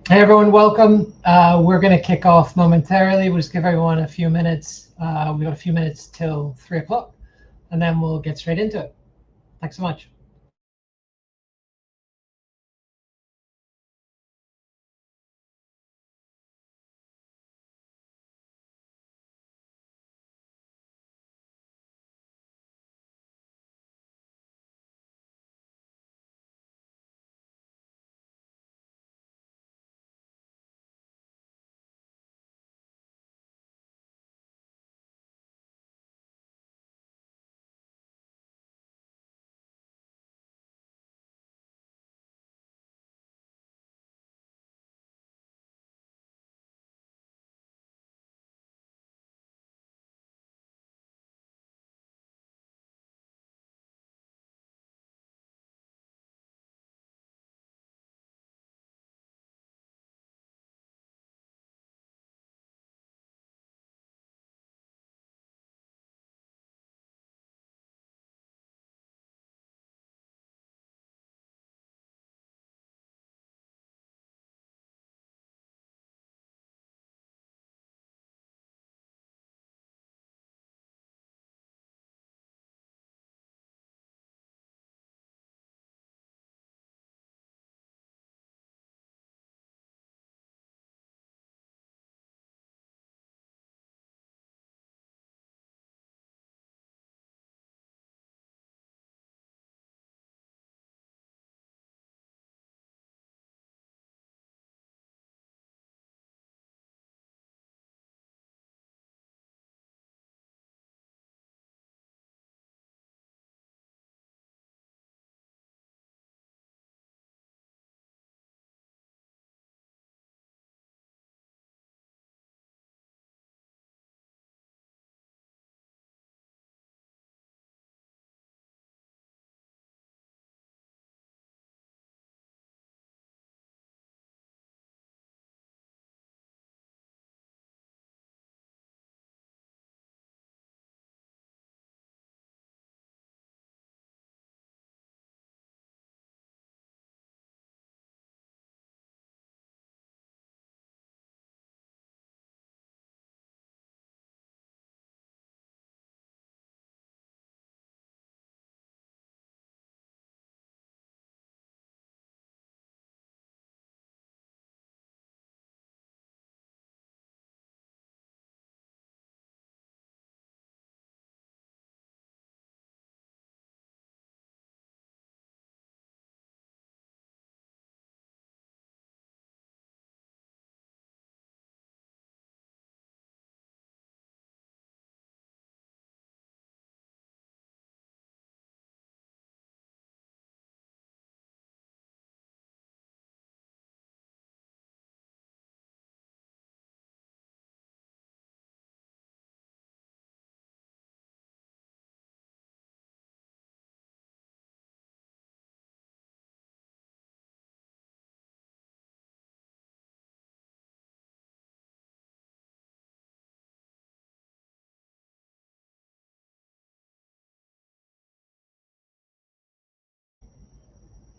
Hey everyone, welcome. We're going to kick off momentarily. We'll just give everyone a few minutes. We've got a few minutes till 3 o'clock, and then we'll get straight into it. Thanks so much.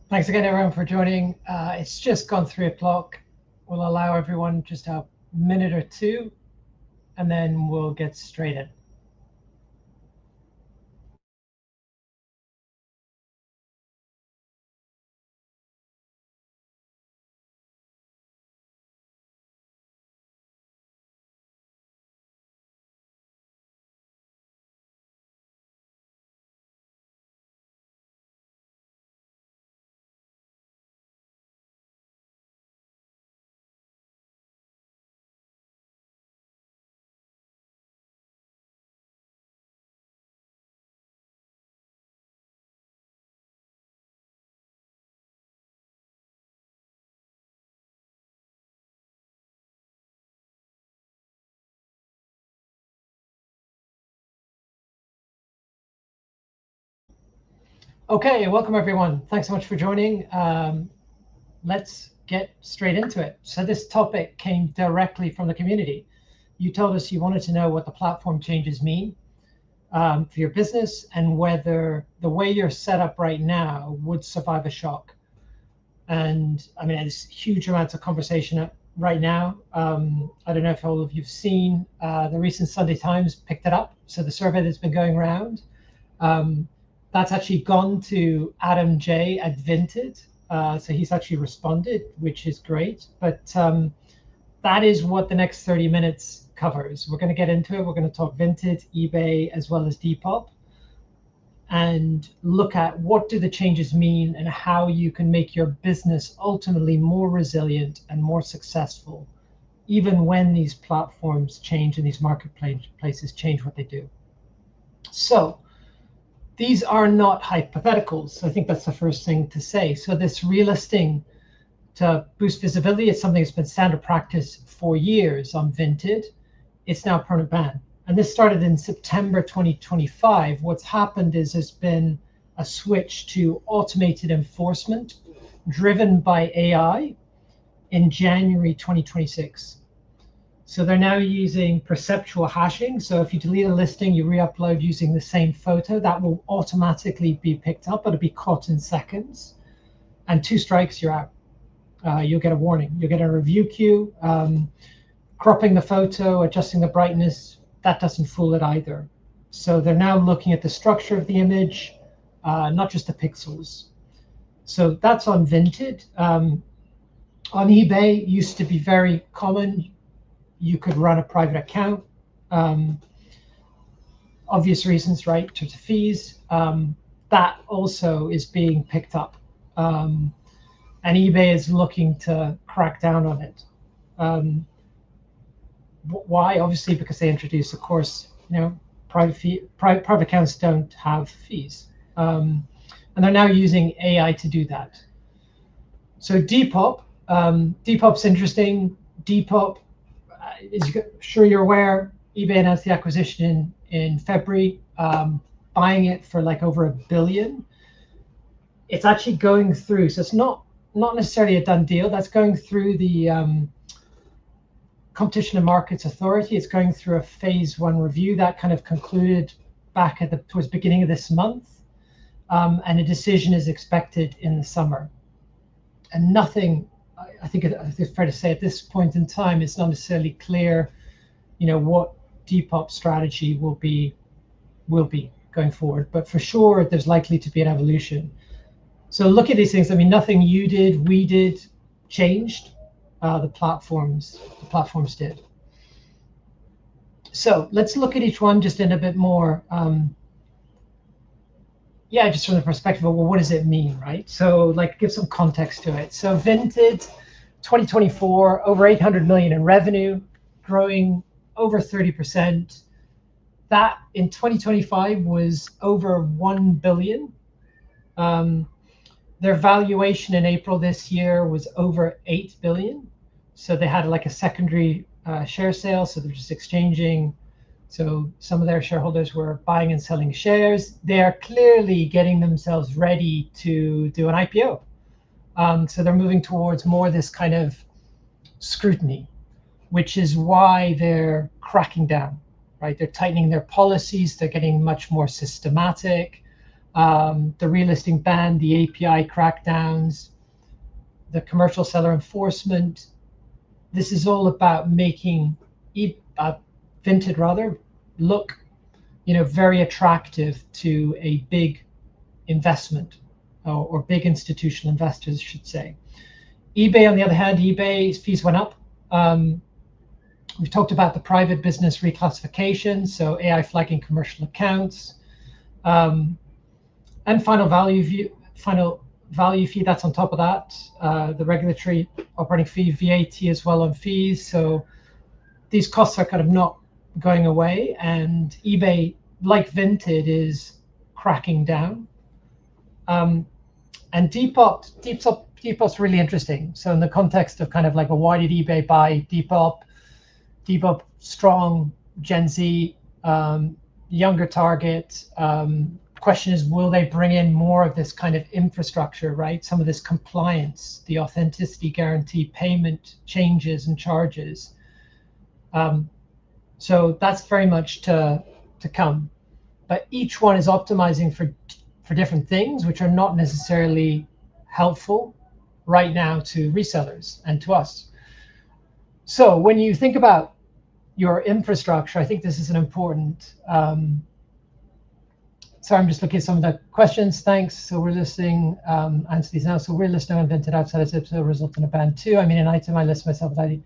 Thanks again, everyone, for joining. It's just gone 3 o'clock. We'll allow everyone just a minute or two, and then we'll get straight in. Okay, welcome, everyone. Thanks so much for joining. Let's get straight into it. So this topic came directly from the community. You told us you wanted to know what the platform changes mean for your business and whether the way you're set up right now would survive a shock. And I mean, there's huge amounts of conversation right now. I don't know if all of you've seen the recent Sunday Times picked it up. So the survey that's been going around, um, that's actually gone to Adam J at Vinted. So he's actually responded, which is great. But that is what the next 30 minutes covers. We're going to get into it. We're going to talk Vinted, eBay, as well as Depop, and look at what do the changes mean and how you can make your business ultimately more resilient and more successful, even when these platforms change and these marketplaces change what they do. So these are not hypotheticals. I think that's the first thing to say. So this relisting to boost visibility is something that's been standard practice for years on Vinted. It's now a permanent ban. And this started in September 2025. What's happened is there's been a switch to automated enforcement driven by AI in January 2026. So they're now using perceptual hashing. So if you delete a listing, you re-upload using the same photo, that will automatically be picked up. It'll be caught in seconds. And 2 strikes, you're out. You'll get a warning. You'll get a review queue. Cropping the photo, adjusting the brightness, that doesn't fool it either. So they're now looking at the structure of the image, not just the pixels. So that's on Vinted. On eBay, used to be very common. You could run a private account. Obvious reasons, right, in terms of fees. That also is being picked up. And eBay is looking to crack down on it. Why? Obviously, because they introduced, of course, private accounts don't have fees, and they're now using AI to do that. So Depop's interesting. Depop, as sure you're aware, eBay announced the acquisition in February, buying it for like over $1 billion. It's actually going through, so it's not necessarily a done deal. That's going through the Competition and Markets Authority. It's going through a phase 1 review that kind of concluded back towards the beginning of this month, and a decision is expected in the summer. And nothing, I think it's fair to say at this point in time, it's not necessarily clear, what Depop's strategy will be going forward. But for sure, there's likely to be an evolution. So look at these things. I mean, nothing you did, we did, changed. The platforms did. So let's look at each one just in a bit more, just from the perspective of, well, what does it mean, right? So like give some context to it. So Vinted, 2024, over 800 million in revenue, growing over 30%. That in 2025 was over 1 billion. Their valuation in April this year was over 8 billion. So they had like a secondary share sale. So they're just exchanging. So some of their shareholders were buying and selling shares. They are clearly getting themselves ready to do an IPO. So they're moving towards more this kind of scrutiny, which is why they're cracking down, right? They're tightening their policies. They're getting much more systematic. The relisting ban, the API crackdowns, the commercial seller enforcement. This is all about making Vinted look, very attractive to a big investment or big institutional investors, I should say. eBay, on the other hand, eBay's fees went up. We've talked about the private business reclassification, so AI flagging commercial accounts. And final value fee, that's on top of that. The regulatory operating fee, VAT as well on fees. So these costs are kind of not going away, and eBay, like Vinted, is cracking down. And Depop's really interesting. So in the context of kind of like, why did eBay buy Depop? Depop, strong Gen Z, younger target. Question is, will they bring in more of this kind of infrastructure, right? Some of this compliance, the authenticity guarantee, payment changes and charges. So that's very much to come. But each one is optimizing for different things, which are not necessarily helpful right now to resellers and to us. So when you think about your infrastructure, I think this is an important. So I'm just looking at some of the questions. Thanks. So we're listing, answer these now. So we're listing unvented outside of Zipsale result in a ban too. I mean, an item I list myself without.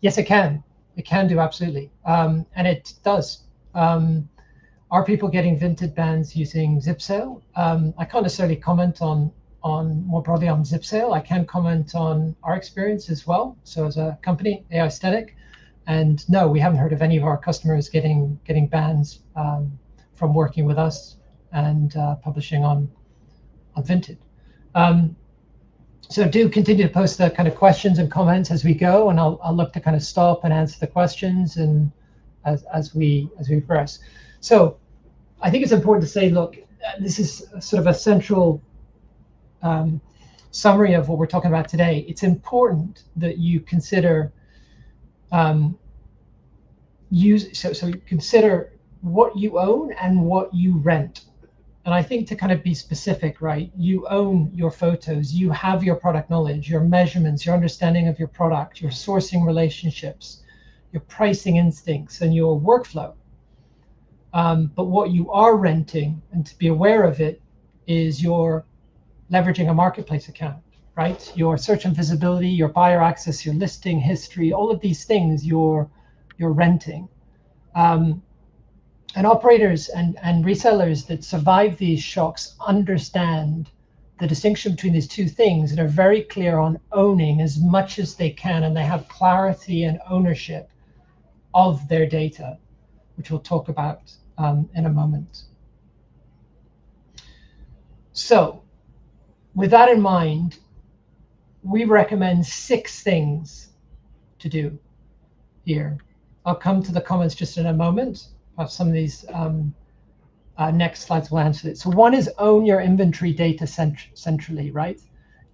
Yes, it can. It can do, absolutely. And it does. Are people getting vented bans using Zipsale? I can't necessarily comment on more broadly on Zipsale. I can comment on our experience as well. So as a company, Aistetic, and no, we haven't heard of any of our customers getting bans from working with us and publishing on Vinted. So do continue to post the kind of questions and comments as we go, and I'll look to kind of stop and answer the questions and as we progress. So I think it's important to say, look, this is sort of a central summary of what we're talking about today. It's important that you consider consider what you own and what you rent. And I think to kind of be specific, right? You own your photos, you have your product knowledge, your measurements, your understanding of your product, your sourcing relationships, your pricing instincts, and your workflow. But what you are renting, and to be aware of it, is you're leveraging a marketplace account, right? Your search and visibility, your buyer access, your listing history, all of these things you're renting. And operators and resellers that survive these shocks understand the distinction between these two things and are very clear on owning as much as they can, and they have clarity and ownership of their data, which we'll talk about in a moment. So with that in mind, we recommend 6 things to do here. I'll come to the comments just in a moment. Some of these next slides will answer it. So one is own your inventory data centrally, right?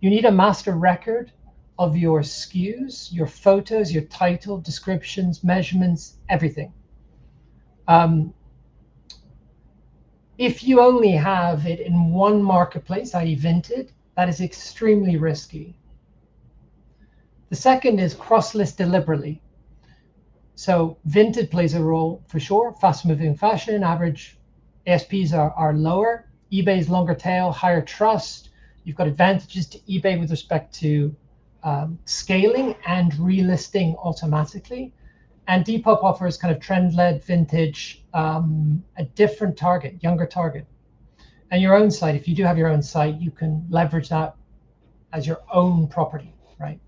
You need a master record of your SKUs, your photos, your title, descriptions, measurements, everything. If you only have it in one marketplace, i.e. Vinted, that is extremely risky. The second is cross-list deliberately. So Vinted plays a role for sure. Fast-moving fashion, average ASPs are lower. eBay's longer tail, higher trust. You've got advantages to eBay with respect to scaling and relisting automatically. And Depop offers kind of trend-led vintage, a different target, younger target. And your own site, if you do have your own site, you can leverage that as your own property, right?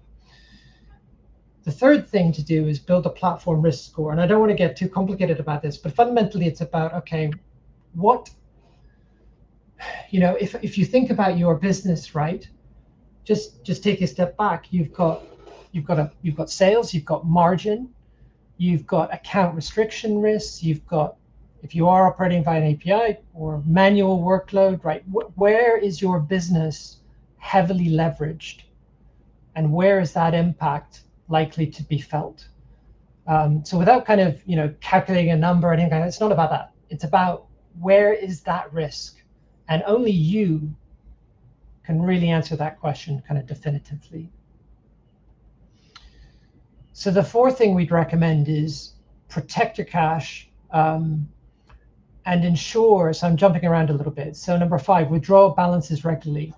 The third thing to do is build a platform risk score. And I don't want to get too complicated about this, but fundamentally it's about, okay, what, if you think about your business, right, just take a step back. You've got sales, you've got margin, you've got account restriction risks, you've got, if you are operating via an API or manual workload, right, where is your business heavily leveraged? And where is that impact likely to be felt? So without kind of calculating a number or anything, it's not about that. It's about where is that risk, and only you can really answer that question kind of definitively. So the fourth thing we'd recommend is protect your cash and ensure. So I'm jumping around a little bit. So number 5, withdraw balances regularly.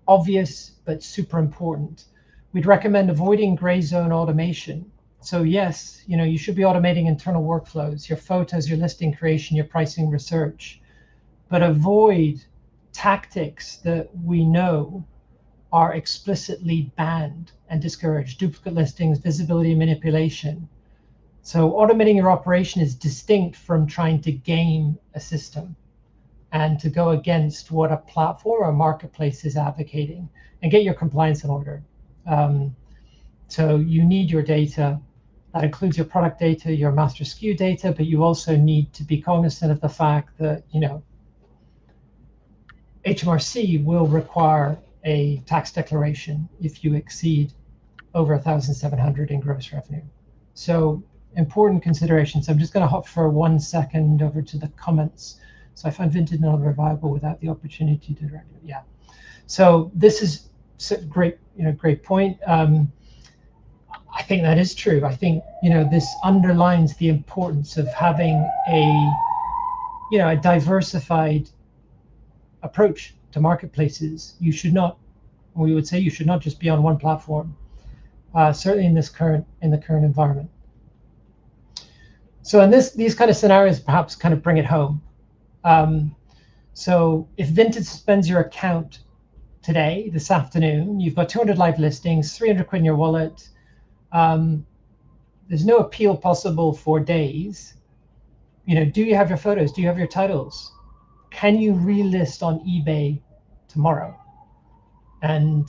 Obvious but super important. We'd recommend avoiding gray zone automation. So yes, you should be automating internal workflows, your photos, your listing creation, your pricing research, but avoid tactics that we know are explicitly banned and discouraged: duplicate listings, visibility manipulation. So automating your operation is distinct from trying to game a system and to go against what a platform or marketplace is advocating, and get your compliance in order. So you need your data. That includes your product data, your master SKU data, but you also need to be cognizant of the fact that HMRC will require a tax declaration if you exceed over 1,700 in gross revenue. So important considerations. I'm just going to hop for 1 second over to the comments. So I find Vinted no longer viable without the opportunity to direct it. Yeah. So this is great point. I think that is true. I think this underlines the importance of having a diversified approach to marketplaces. We would say you should not just be on one platform. Certainly in the current environment. So in these kind of scenarios, perhaps kind of bring it home. So if Vinted suspends your account today, this afternoon, you've got 200 live listings, 300 quid in your wallet. There's no appeal possible for days. Do you have your photos? Do you have your titles? Can you relist on eBay tomorrow? And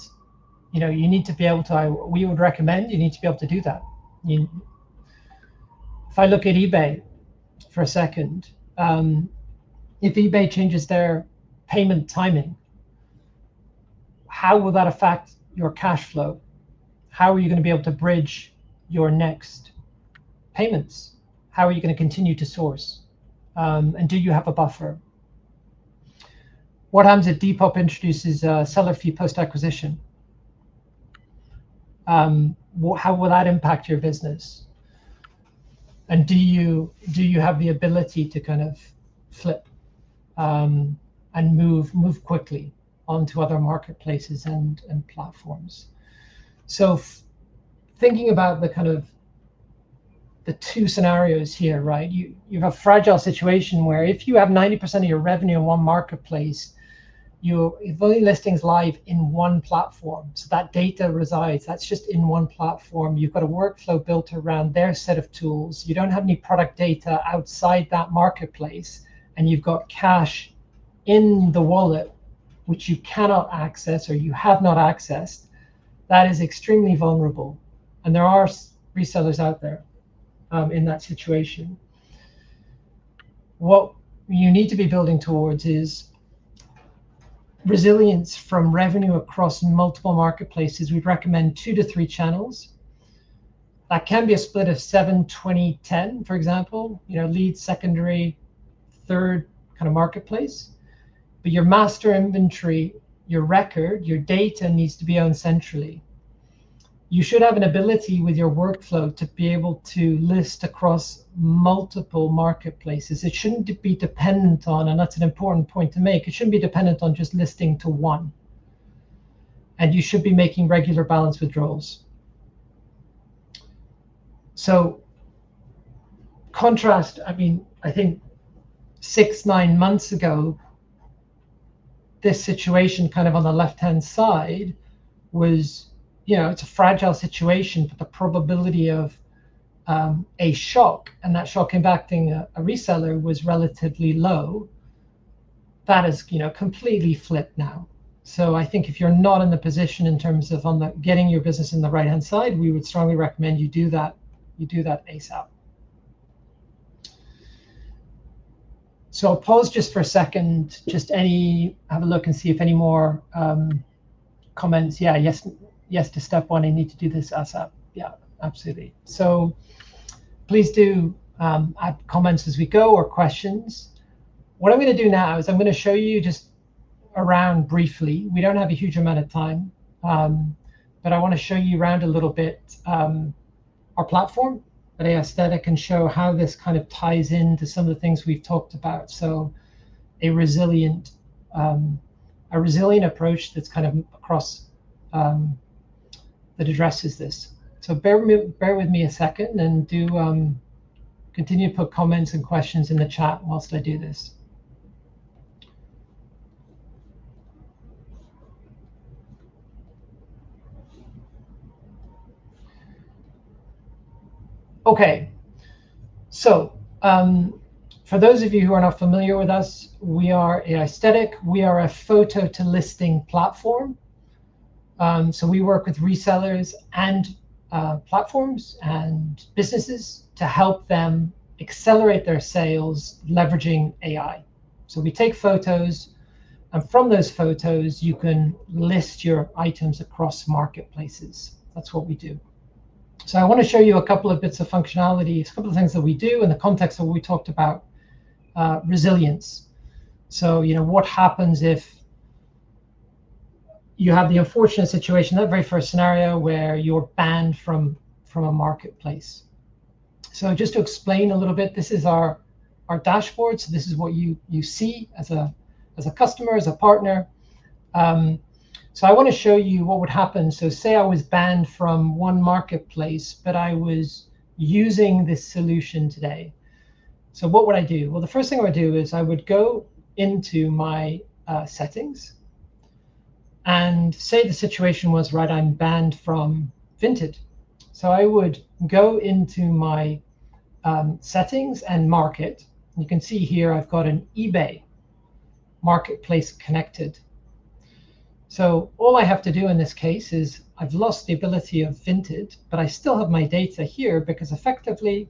you need to be able to. We would recommend you need to be able to do that. If I look at eBay for a second, if eBay changes their payment timing, how will that affect your cash flow? How are you going to be able to bridge your next payments? How are you going to continue to source? And do you have a buffer? What happens if Depop introduces a seller fee post-acquisition? How will that impact your business? And do you have the ability to kind of flip and move quickly onto other marketplaces and platforms? So thinking about the two scenarios here, right? You have a fragile situation where if you have 90% of your revenue in one marketplace, you've only listings live in one platform. So that data resides, that's just in one platform. You've got a workflow built around their set of tools. You don't have any product data outside that marketplace, and you've got cash in the wallet, which you cannot access or you have not accessed. That is extremely vulnerable. And there are resellers out there in that situation. What you need to be building towards is resilience from revenue across multiple marketplaces. We'd recommend 2 to 3 channels. That can be a split of 7, 20, 10, for example, lead, secondary, third kind of marketplace. But your master inventory, your record, your data needs to be owned centrally. You should have an ability with your workflow to be able to list across multiple marketplaces. It shouldn't be dependent on, and that's an important point to make, it shouldn't be dependent on just listing to one. And you should be making regular balance withdrawals. So contrast, I think 6-9 months ago, this situation kind of on the left-hand side was, it's a fragile situation, but the probability of a shock, and that shock impacting a reseller, was relatively low. That is, completely flipped now. So I think if you're not in the position in terms of getting your business in the right-hand side, we would strongly recommend you do that. You do that ASAP. So I'll pause just for a second, have a look and see if any more comments. Yeah, yes to step 1, I need to do this ASAP. Yeah, absolutely. So please do add comments as we go or questions. What I'm going to do now is I'm going to show you just around briefly. We don't have a huge amount of time, but I want to show you around a little bit our platform at Aistetic and show how this kind of ties into some of the things we've talked about. So a resilient approach that's kind of across that addresses this. So bear with me a second and do continue to put comments and questions in the chat whilst I do this. Okay, so for those of you who are not familiar with us, we are Aistetic. We are a photo to listing platform. So we work with resellers and platforms and businesses to help them accelerate their sales leveraging AI. So we take photos, and from those photos, you can list your items across marketplaces. That's what we do. So I want to show you a couple of bits of functionality, a couple of things that we do in the context of what we talked about, resilience. So, what happens if, you have the unfortunate situation, that very first scenario, where you're banned from a marketplace. So just to explain a little bit, this is our dashboard. So this is what you see as a customer, as a partner. So I want to show you what would happen. So say I was banned from one marketplace, but I was using this solution today. So what would I do? Well, the first thing I would do is I would go into my settings, and say the situation was, right, I'm banned from Vinted. So I would go into my settings and market. You can see here I've got an eBay marketplace connected. So all I have to do in this case is I've lost the ability of Vinted, but I still have my data here, because effectively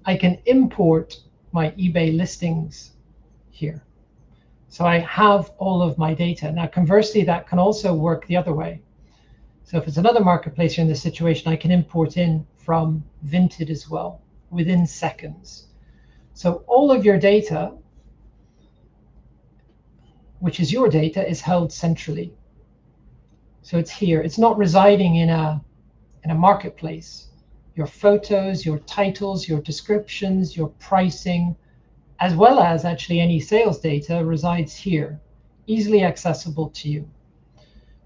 I can import my eBay listings here. So I have all of my data. Now, conversely, that can also work the other way. So if it's another marketplace you're in this situation, I can import in from Vinted as well within seconds. So all of your data, which is your data, is held centrally. So it's here. It's not residing in a marketplace. Your photos, your titles, your descriptions, your pricing, as well as actually any sales data, resides here, easily accessible to you.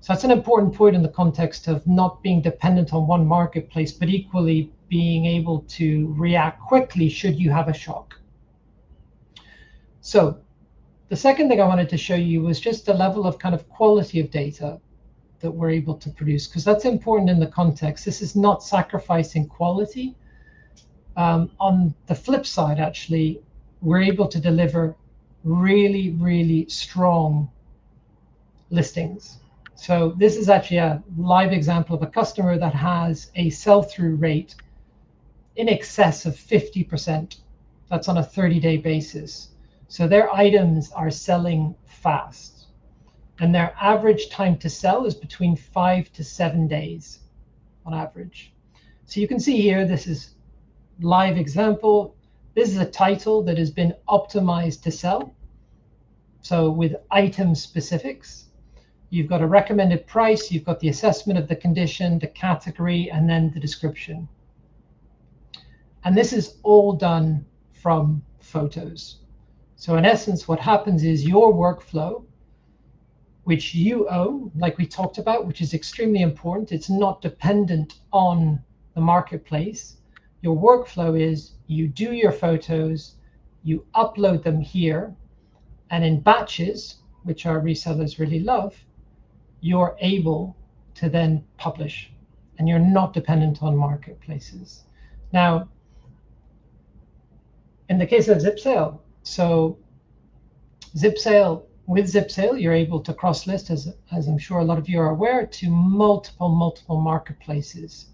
So that's an important point in the context of not being dependent on one marketplace, but equally being able to react quickly should you have a shock. So the second thing I wanted to show you was just the level of kind of quality of data that we're able to produce, because that's important in the context. This is not sacrificing quality. On the flip side, actually, we're able to deliver really, really strong listings. So this is actually a live example of a customer that has a sell-through rate in excess of 50%. That's on a 30-day basis. So their items are selling fast. And their average time to sell is between 5 to 7 days on average. So you can see here, this is live example. This is a title that has been optimized to sell. So with item specifics, you've got a recommended price, you've got the assessment of the condition, the category, and then the description. And this is all done from photos. So in essence, what happens is your workflow, which you own, like we talked about, which is extremely important. It's not dependent on the marketplace. Your workflow is you do your photos, you upload them here, and in batches, which our resellers really love, you're able to then publish, and you're not dependent on marketplaces. Now, in the case of Zipsale, so with Zipsale, you're able to cross-list, as I'm sure a lot of you are aware, to multiple marketplaces.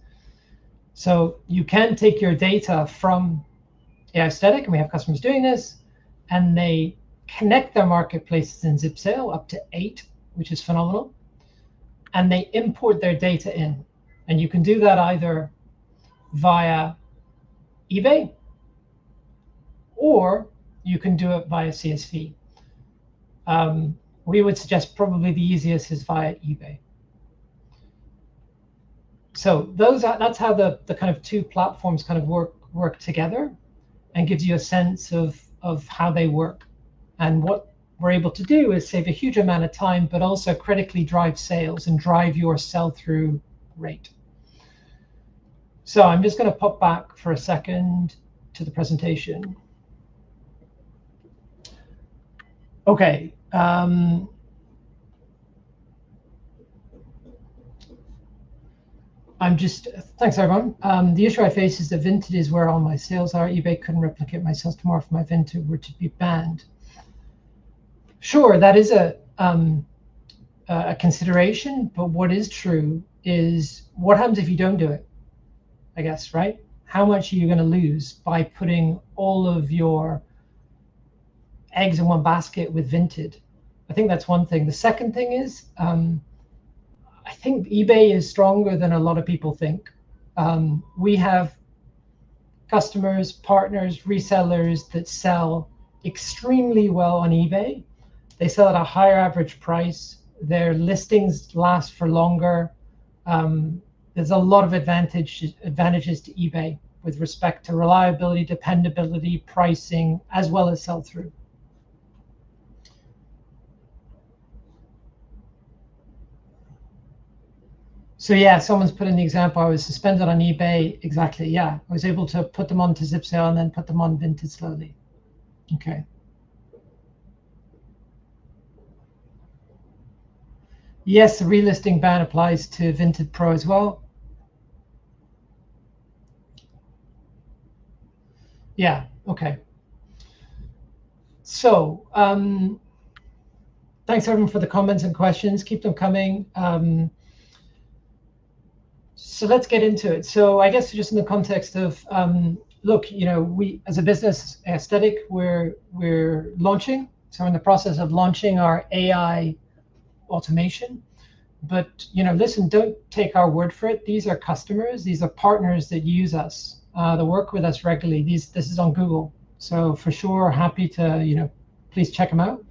So you can take your data from Aistetic, and we have customers doing this, and they connect their marketplaces in Zipsale, up to 8, which is phenomenal, and they import their data in. And you can do that either via eBay, or you can do it via CSV. We would suggest probably the easiest is via eBay. So that's how the kind of two platforms kind of work together, and gives you a sense of how they work. And what we're able to do is save a huge amount of time, but also critically drive sales and drive your sell-through rate. So I'm just going to pop back for a second to the presentation. Okay. Thanks everyone. The issue I face is that Vinted is where all my sales are. eBay couldn't replicate my sales tomorrow if my Vinted were to be banned. Sure, that is a consideration, but what is true is what happens if you don't do it, I guess, right? How much are you going to lose by putting all of your eggs in one basket with Vinted? I think that's one thing. The second thing is, I think eBay is stronger than a lot of people think. We have customers, partners, resellers that sell extremely well on eBay. They sell at a higher average price Their listings last for longer. There's a lot of advantages to eBay with respect to reliability, dependability, pricing, as well as sell-through. So yeah, someone's put in the example, I was suspended on eBay. Exactly, yeah. I was able to put them onto Zipsale and then put them on Vinted slowly. Okay. Yes, the relisting ban applies to Vinted Pro as well. Yeah, okay. So thanks everyone for the comments and questions. Keep them coming. So let's get into it. So I guess just in the context of, look, we as a business, Aistetic, we're launching. So we're in the process of launching our AI automation. But listen, don't take our word for it. These are customers. These are partners that use us, that work with us regularly. This is on Google. So for sure, happy to please check them out.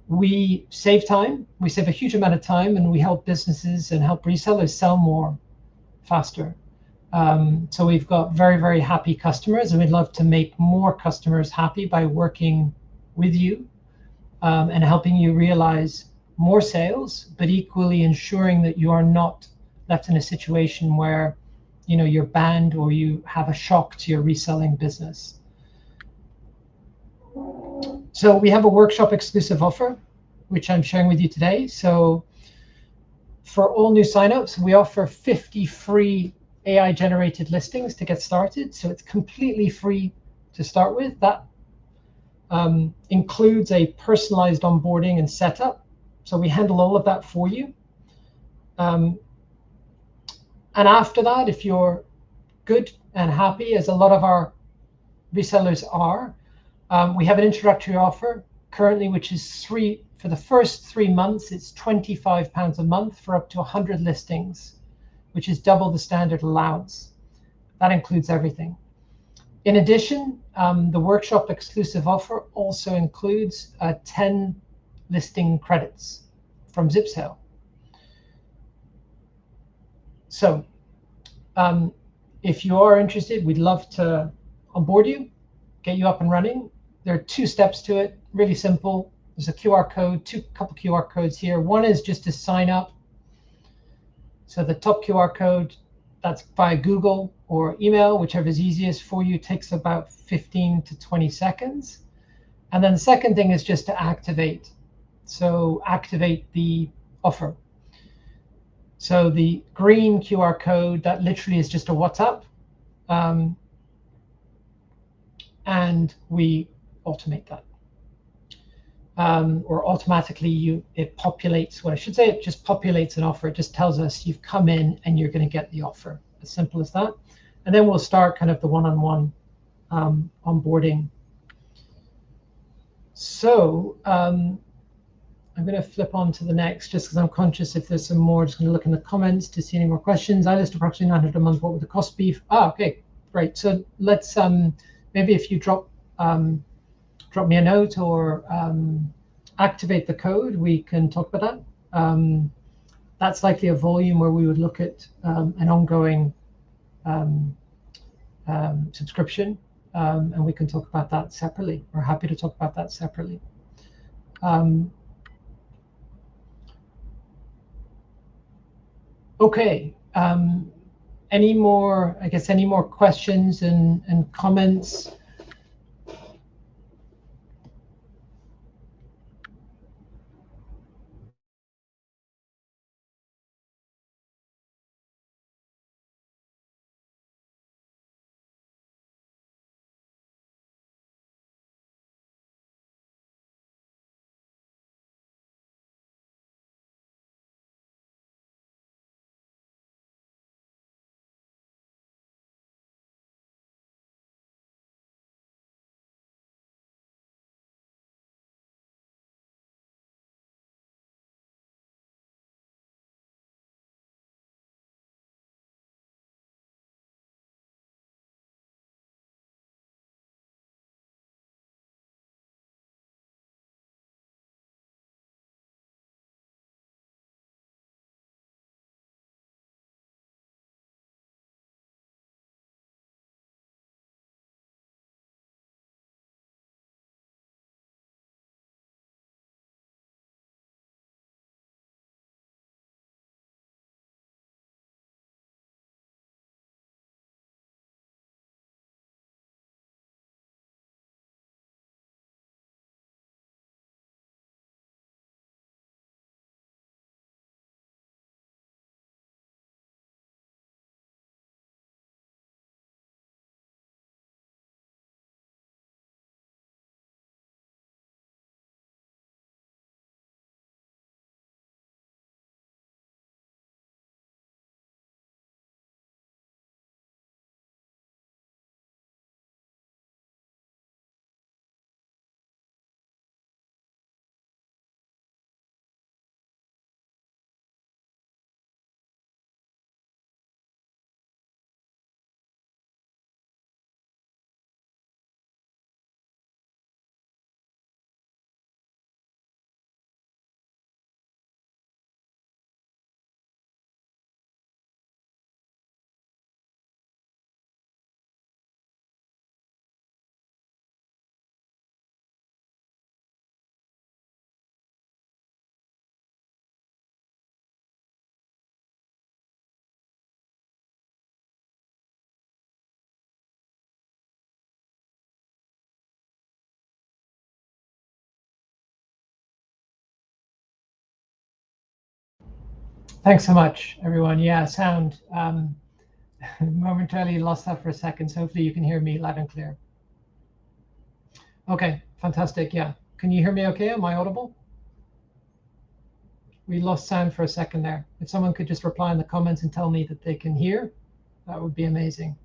We save time. We save a huge amount of time, and we help businesses and help resellers sell more faster. So we've got very, very happy customers, and we'd love to make more customers happy by working with you and helping you realize more sales, but equally ensuring that you are not left in a situation where you're banned or you have a shock to your reselling business. So we have a workshop exclusive offer, which I'm sharing with you today. So for all new signups, we offer 50 free AI generated listings to get started. So it's completely free to start with. That includes a personalized onboarding and setup. So we handle all of that for you. And after that, if you're good and happy, as a lot of our resellers are, we have an introductory offer currently, which is for the first 3 months, it's £25 a month for up to 100 listings, which is double the standard allowance. That includes everything. In addition, the workshop exclusive offer also includes 10 listing credits from Zipsale. So if you are interested, we'd love to onboard you, get you up and running. There are 2 steps to it, really simple. There's a QR code, couple QR codes here. One is just to sign up. So the top QR code, that's via Google or email, whichever is easiest for you, takes about 15 to 20 seconds. And then the second thing is just to activate. So activate the offer. So the green QR code, that literally is just a WhatsApp. And we automate that. Or automatically it populates, what I should say, it just populates an offer. It just tells us you've come in and you're going to get the offer. As simple as that. And then we'll start kind of the one-on-one onboarding. So I'm going to flip on to the next, just because I'm conscious if there's some more. Just going to look in the comments to see any more questions. I list approximately 900 a month. What would the cost be? Okay, great. So let's maybe if you drop me a note or activate the code, we can talk about that. That's likely a volume where we would look at an ongoing subscription, and we can talk about that separately. We're happy to talk about that separately. Okay. Any more questions and comments? Thanks so much, everyone. Yeah, sound. Momentarily lost that for a second, so hopefully you can hear me loud and clear. Okay, fantastic. Yeah. Can you hear me okay? Am I audible? We lost sound for a second there. If someone could just reply in the comments and tell me that they can hear, that would be amazing.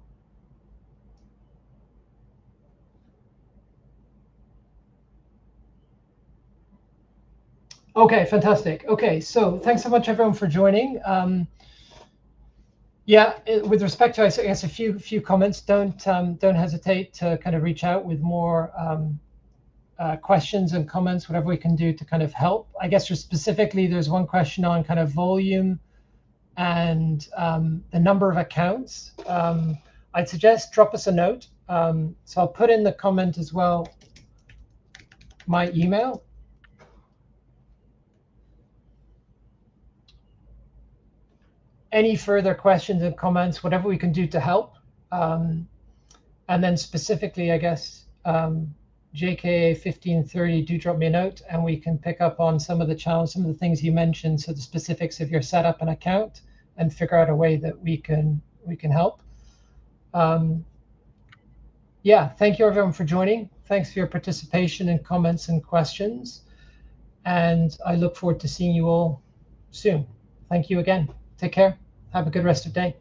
Okay, fantastic. Okay, so thanks so much, everyone, for joining. Yeah, with respect to, I guess, a few comments. Don't hesitate to kind of reach out with more questions and comments, whatever we can do to kind of help. I guess specifically, there's one question on kind of volume and the number of accounts. I'd suggest drop us a note. So I'll put in the comment as well my email. Any further questions and comments, whatever we can do to help. And then specifically, I guess, JKA 1530, do drop me a note and we can pick up on some of the challenges, some of the things you mentioned, so the specifics of your setup and account, and figure out a way that we can help. Yeah, thank you everyone for joining. Thanks for your participation and comments and questions. And I look forward to seeing you all soon. Thank you again. Take care. Have a good rest of the day.